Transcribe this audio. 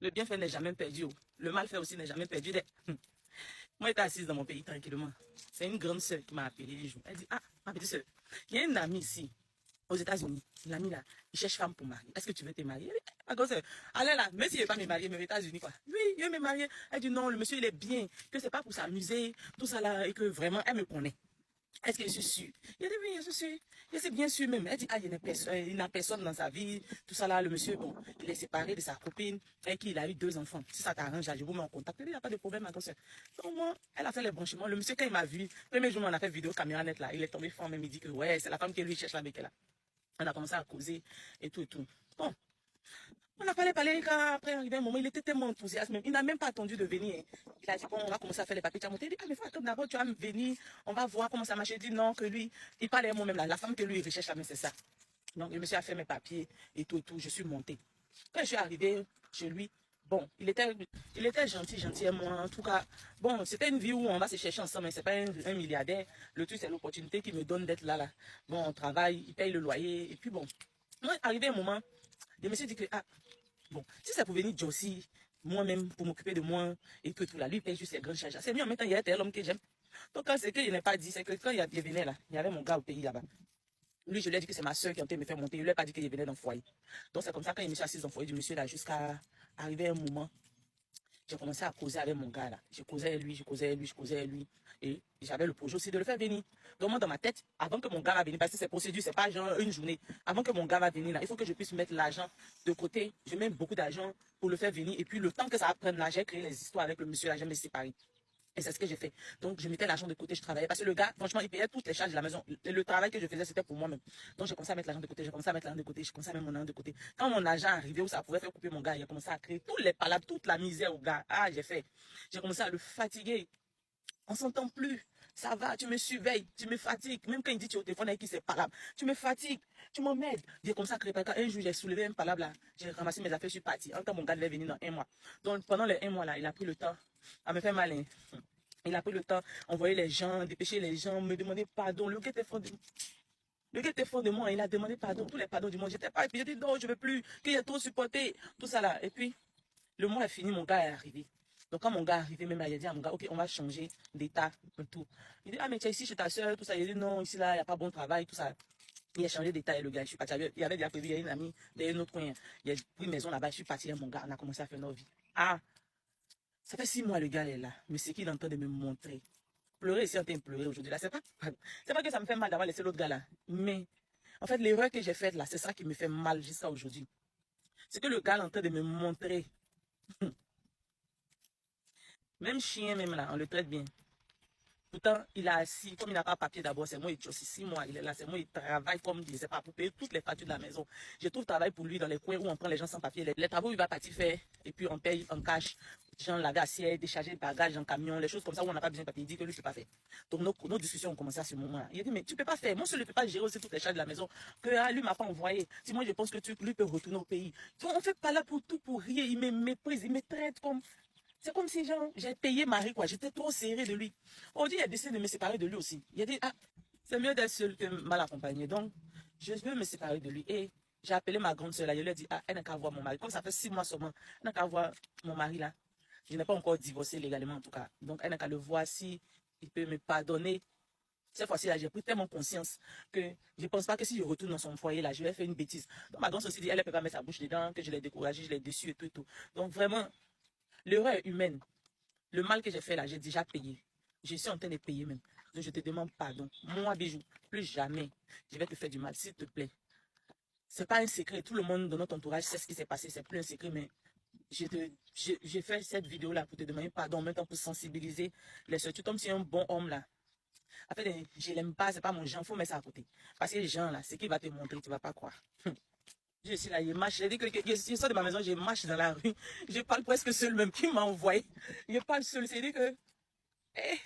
Le bienfait n'est jamais perdu. Oh. Le mal fait aussi n'est jamais perdu. Moi, j'étais assise dans mon pays tranquillement. C'est une grande sœur qui m'a appelé les jours. Elle dit, ah, ma petite sœur, il y a une amie ici, aux États-Unis. L'ami là, il cherche femme pour marier. Est-ce que tu veux te marier? Elle dit, ma grande sœur, allez là, même s'il ne veut pas me marier, mais aux États-Unis, quoi. Oui, il veut me marier. Elle dit, non, le monsieur, il est bien, que c'est pas pour s'amuser, tout ça là, et que vraiment, elle me connaît. Est-ce que je suis sûre? Il a dit, oui, je suis sûre. Je suis bien sûre même. Elle dit, ah, il n'a personne dans sa vie. Tout ça là, le monsieur, bon, il est séparé de sa copine et qu'il a eu 2 enfants. Si ça t'arrange, je vous mets en contact. Il n'y a pas de problème, ma grosse. Donc, moi, elle a fait les branchements. Le monsieur, quand il m'a vu, le premier jour, on a fait vidéo caméra net là. Il est tombé fort, même il dit que, ouais, c'est la femme qui lui cherche avec elle là. On a commencé à causer et tout et tout. Bon. On a parlé, quand après arrivé un moment, il était tellement enthousiaste, même. Il n'a même pas attendu de venir. Il a dit, bon, on va commencer à faire les papiers. Tu as monté, il dit, ah, mais faut attendre d'abord, tu vas venir, on va voir comment ça marche. Il dit, non, que lui, il parlait moi-même là, la femme que lui, il recherche, mais c'est ça. Donc, le monsieur a fait mes papiers et tout, je suis montée. Quand je suis arrivée chez lui, bon, il était gentil, moi, en tout cas. Bon, c'était une vie où on va se chercher ensemble, mais c'est pas un milliardaire. Le truc, c'est l'opportunité qu'il me donne d'être là. Bon, on travaille, il paye le loyer, et puis bon. Moi, arrivé un moment, le monsieur dit que, ah, bon, si ça pouvait venir Josie, moi-même, pour m'occuper de moi, et tout là, lui, il paye juste ses grandes charges. C'est mieux, en même temps, il y a tel homme que j'aime. Donc, quand c'est qu'il n'est pas dit, c'est que quand il venait là, il y avait mon gars au pays là-bas. Lui, je lui ai dit que c'est ma soeur qui est en train de me faire monter. Il lui a pas dit qu'il venait dans le foyer. Donc, c'est comme ça, quand il me suis assise dans le foyer du monsieur là, jusqu'à arriver un moment, j'ai commencé à causer avec mon gars là. Je causais avec lui. Et j'avais le projet aussi de le faire venir. Donc moi dans ma tête, avant que mon gars va venir, parce que ces procédures, c'est pas genre une journée. Avant que mon gars va venir là, il faut que je puisse mettre l'argent de côté. Je mets beaucoup d'argent pour le faire venir. Et puis le temps que ça va prendre là, j'ai créé les histoires avec le monsieur là, je me séparé. Et c'est ce que j'ai fait. Donc, je mettais l'argent de côté, je travaillais. Parce que le gars, franchement, il payait toutes les charges de la maison. Le travail que je faisais, c'était pour moi-même. Donc, j'ai commencé à mettre l'argent de côté, je commençais à mettre mon argent de côté. Quand mon argent arrivait où ça pouvait faire couper mon gars, il a commencé à créer tous les palabres, toute la misère au gars. Ah, j'ai commencé à le fatiguer. On s'entend plus. Ça va, tu me surveilles, tu me fatigues. Même quand il dit tu es au téléphone avec qui c'est palabre, tu me fatigues, tu m'emmerdes. J'ai comme ça créé. Un jour, j'ai soulevé un palabre là. J'ai ramassé mes affaires, je suis parti. En temps, mon gars devait venir dans 1 mois. Donc, pendant les 1 mois là, il a pris le temps à me faire malin. Il a pris le temps, envoyer les gens, dépêcher les gens, me demander pardon. Le gars était fort de moi. Il a demandé pardon, tous les pardons du monde. J'étais pas, et puis j'ai dit non, je veux plus, qu'il ait trop supporté, tout ça là. Et puis, le mois est fini, mon gars est arrivé. Donc, quand mon gars est arrivé, même là, il a dit à mon gars, ok, on va changer d'état, tout. Il dit, ah, mais tu es ici chez ta soeur, tout ça. Il dit, non, ici là, il n'y a pas bon travail, tout ça. Il a changé d'état et le gars, je suis parti. Il y avait déjà prévu, il y a une amie, il y a une autre coin. Il y a une maison là-bas, je suis parti, mon gars, on a commencé à faire nos vies. Ah, ça fait 6 mois, le gars est là. Mais c'est qu'il est en train de me montrer. Pleurer ici en train de pleurer aujourd'hui là, c'est pas que ça me fait mal d'avoir laissé l'autre gars là, mais en fait l'erreur que j'ai faite là, c'est ça qui me fait mal jusqu'à aujourd'hui. C'est que le gars est en train de me montrer, même chien même là, on le traite bien. Pourtant, il a assis, comme il n'a pas papier d'abord, c'est moi, il aussi 6 mois, il est là, c'est moi, il travaille comme, je ne sais pas, pour payer toutes les factures de la maison. Je trouve travail pour lui dans les coins où on prend les gens sans papier. Les travaux, il va partir faire, et puis on paye en cash. Gens laver assiette, décharger le bagage en camion, les choses comme ça où on n'a pas besoin de papier. Il dit que lui, je ne peux pas faire. Donc, nos discussions ont commencé à ce moment-là. Il a dit, mais tu ne peux pas faire. Moi, je ne peux pas gérer aussi toutes les charges de la maison. Que lui m'a pas envoyé. Si moi, je pense que lui peut retourner au pays. Donc, on ne fait pas là pour tout, pour rien. Il me méprise, il me traite comme. C'est comme si j'ai payé Marie, quoi. J'étais trop serré de lui. Aujourd'hui, il a décidé de me séparer de lui aussi. Il a dit, ah, c'est mieux d'être seul que mal accompagné. Donc, je veux me séparer de lui. Et j'ai appelé ma grande soeur là. Je lui ai dit, ah, elle n'a qu'à voir mon mari. Comme ça fait 6 mois seulement, elle n'a qu'à voir mon mari là. Je n'ai pas encore divorcé légalement en tout cas. Donc, elle n'a qu'à le voir si il peut me pardonner. Cette fois-ci là, j'ai pris tellement conscience que je ne pense pas que si je retourne dans son foyer là, je vais faire une bêtise. Donc, ma grande soeur aussi dit, elle ne peut pas mettre sa bouche dedans, que je l'ai découragée, je l'ai déçue et tout et tout. Donc, vraiment, l'erreur est humaine. Le mal que j'ai fait là, j'ai déjà payé. Je suis en train de payer même. Donc, je te demande pardon. Moi, Bijou, plus jamais, je vais te faire du mal, s'il te plaît. C'est pas un secret. Tout le monde dans notre entourage sait ce qui s'est passé. C'est plus un secret, mais j'ai fait cette vidéo là pour te demander pardon, en même temps pour sensibiliser les soeurs. Tu tombes sur un bon homme là. En fait, je l'aime pas, c'est pas mon genre, faut mettre ça à côté. Parce que les gens là, ce qu'il va te montrer, tu vas pas croire. Je suis là, je marche. J'ai dit que je sors de ma maison, je marche dans la rue. Je parle presque seul même, qui m'a envoyé. Je parle seul, c'est dit que. Eh,